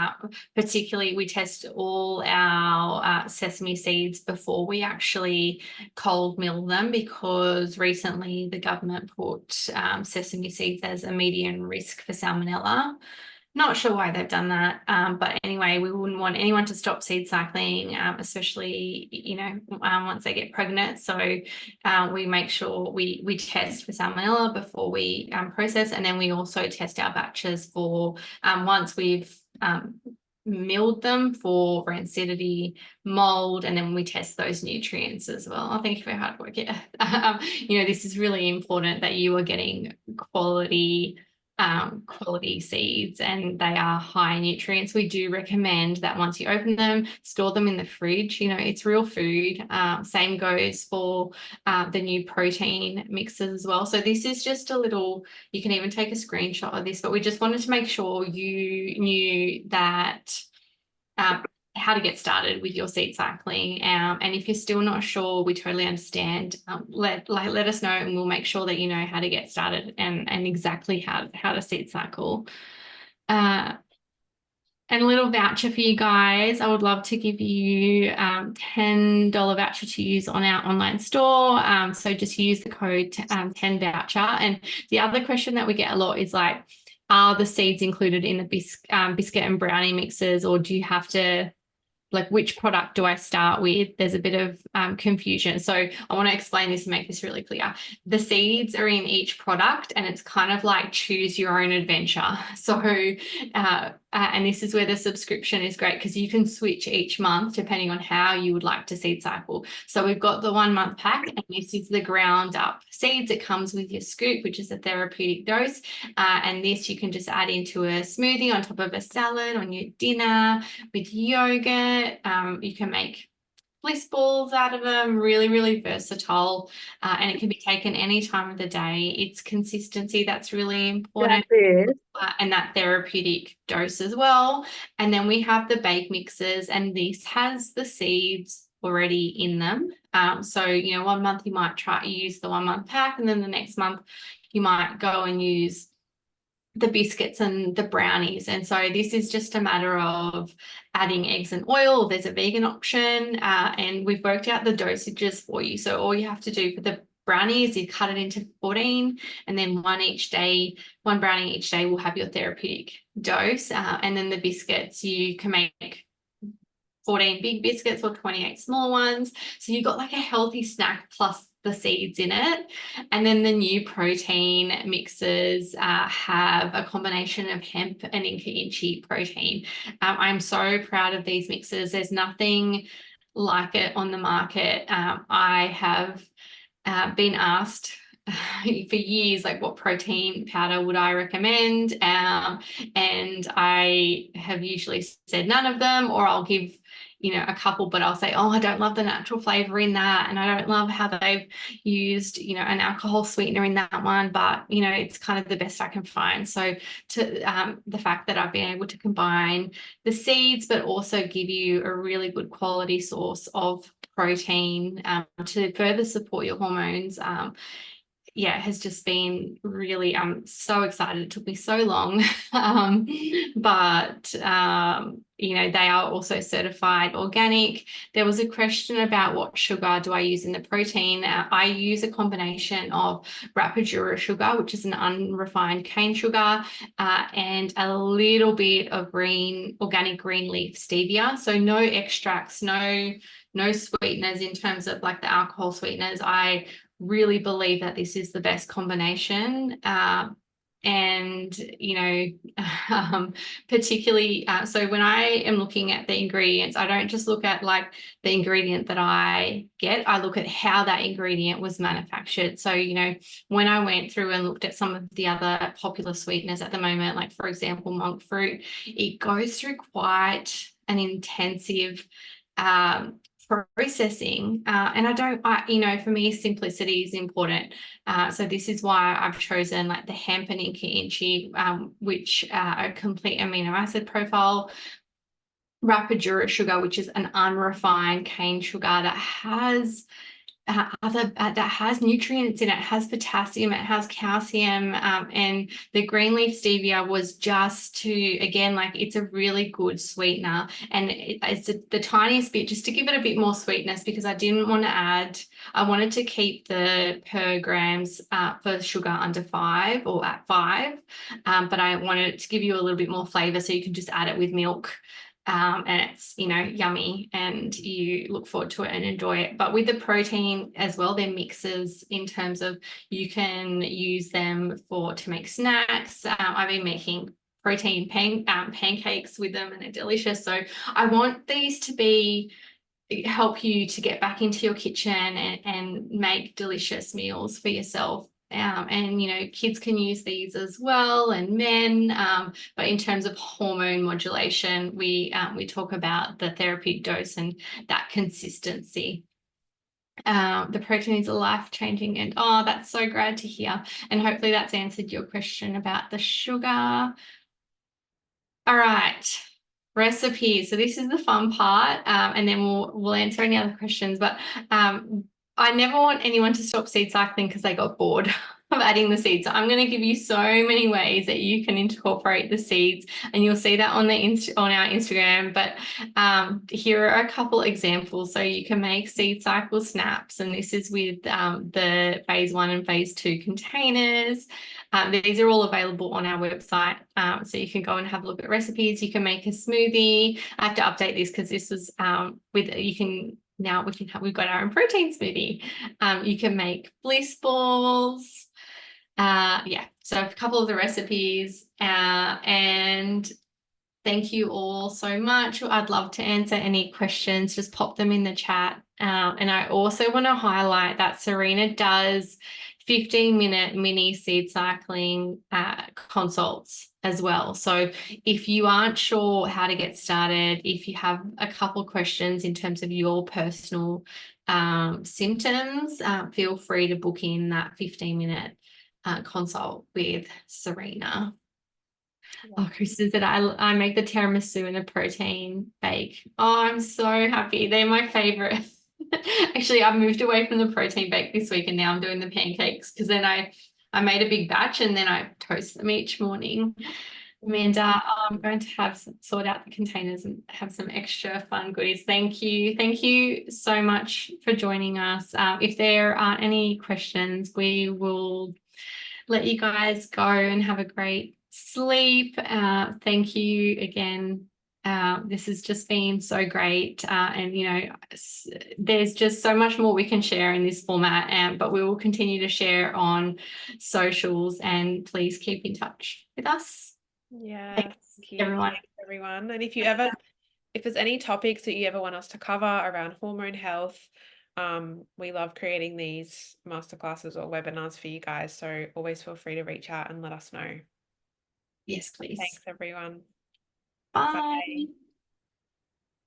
Speaker 2: Particularly, we test all our sesame seeds before we actually cold mill them, because recently the government put sesame seeds as a median risk for salmonella. Not sure why they've done that, but anyway, we wouldn't want anyone to stop seed cycling, especially, you know, once they get pregnant. So we make sure we test for salmonella before we process, and then we also test our batches for once we've milled them for rancidity, mold, and then we test those nutrients as well. Oh, thank you for your hard work. Yeah, you know, this is really important that you are getting quality seeds, and they are high in nutrients. We do recommend that once you open them, store them in the fridge. You know, it's real food. Same goes for the new protein mixes as well. So this is just a little, you can even take a screenshot of this, but we just wanted to make sure you knew that how to get started with your seed cycling. And if you're still not sure, we totally understand. Let us know, and we'll make sure that you know how to get started and exactly how to seed cycle. And a little voucher for you guys. I would love to give you $10 voucher to use on our online store. So just use the code 10 voucher. And the other question that we get a lot is like, are the seeds included in the biscuit and brownie mixes, or do you have to, like, which product do I start with? There's a bit of confusion. So I want to explain this and make this really clear. The seeds are in each product, and it's kind of like choose your own adventure. So, and this is where the subscription is great, because you can switch each month depending on how you would like to seed cycle. So we've got the 1 month pack, and this is the ground up seeds. It comes with your scoop, which is a therapeutic dose. And this you can just add into a smoothie, on top of a salad, on your dinner, with yogurt. You can make bliss balls out of them. Really, really versatile, and it can be taken any time of the day. It's consistency that's really important, and that therapeutic dose as well. And then we have the bake mixes, and this has the seeds already in them. So, you know, 1 month you might use the 1 month pack, and then the next month you might go and use the biscuits and the brownies. And so this is just a matter of adding eggs and oil. There's a vegan option, and we've worked out the dosages for you. So all you have to do for the brownies, you cut it into 14, and then one brownie each day will have your therapeutic dose. And then the biscuits, you can make 14 big biscuits or 28 small ones. So you've got like a healthy snack plus the seeds in it. And then the new protein mixes have a combination of hemp and inca inchi protein. I'm so proud of these mixes. There's nothing like it on the market. I have been asked for years, like, what protein powder would I recommend? And I have usually said none of them, or I'll give a couple, but I'll say, oh, I don't love the natural flavor in that, and I don't love how they've used, an alcohol sweetener in that one, but it's kind of the best I can find. So to the fact that I've been able to combine the seeds, but also give you a really good quality source of protein to further support your hormones, has just been really, I'm so excited. It took me so long, but they are also certified organic. There was a question about what sugar do I use in the protein. I use a combination of Rapidura sugar, which is an unrefined cane sugar, and a little bit of organic green leaf stevia. So no extracts, no sweeteners in terms of like the alcohol sweeteners. I really believe that this is the best combination, particularly so when I am looking at the ingredients, I don't just look at like the ingredient that I get, I look at how that ingredient was manufactured. So when I went through and looked at some of the other popular sweeteners at the moment, like for example monk fruit, it goes through quite an intensive processing, and for me simplicity is important, so this is why I've chosen like the hemp and inchi, which are a complete amino acid profile, Rapidura sugar, which is an unrefined cane sugar that has that has nutrients in it. It has potassium, it has calcium, and the green leaf stevia was just to, again, like it's a really good sweetener, and it's the tiniest bit just to give it a bit more sweetness, because I didn't want to add, I wanted to keep the per grams for sugar under 5 or at 5, but I wanted to give you a little bit more flavor, so you can just add it with milk. And it's yummy, and you look forward to it and enjoy it. But with the protein as well, they're mixes in terms of you can use them to make snacks. I've been making protein pancakes with them, and they're delicious. So I want these to help you to get back into your kitchen and make delicious meals for yourself. And kids can use these as well, and men, but in terms of hormone modulation, we talk about the therapeutic dose and that consistency. The protein is life-changing, and that's so glad to hear, and hopefully that's answered your question about the sugar. All right, recipes. So this is the fun part, and then we'll answer any other questions, but I never want anyone to stop seed cycling because they got bored of adding the seeds. So I'm going to give you so many ways that you can incorporate the seeds, and you'll see that on our Instagram. But here are a couple examples. So you can make seed cycle snaps, and this is with the phase 1 and phase 2 containers. These are all available on our website, so you can go and have a look at recipes. You can make a smoothie. I have to update this because this was we've got our own protein smoothie. You can make bliss balls. So a couple of the recipes, and thank you all so much. I'd love to answer any questions. Just pop them in the chat. And I also want to highlight that Sarina does 15-minute mini seed cycling consults as well. So if you aren't sure how to get started, if you have a couple questions in terms of your personal symptoms, feel free to book in that 15-minute consult with Sarina. Oh, Kristen said I make the tiramisu and the protein bake. Oh, I'm so happy. They're my favorite. Actually, I've moved away from the protein bake this week, and now I'm doing the pancakes, because then I made a big batch and then I toast them each morning. Amanda, I'm going to sort out the containers and have some extra fun goodies. Thank you. Thank you so much for joining us. If there aren't any questions, we will let you guys go and have a great sleep. Thank you again. This has just been so great, and there's just so much more we can share in this format, but we will continue to share on socials, and please keep in touch with us.
Speaker 1: Yeah,
Speaker 2: Thanks, everyone.
Speaker 1: Thanks, everyone. And if there's any topics that you ever want us to cover around hormone health, we love creating these masterclasses or webinars for you guys. So always feel free to reach out and let us know.
Speaker 2: Yes, please.
Speaker 1: Thanks, everyone.
Speaker 2: Bye.
Speaker 1: Bye.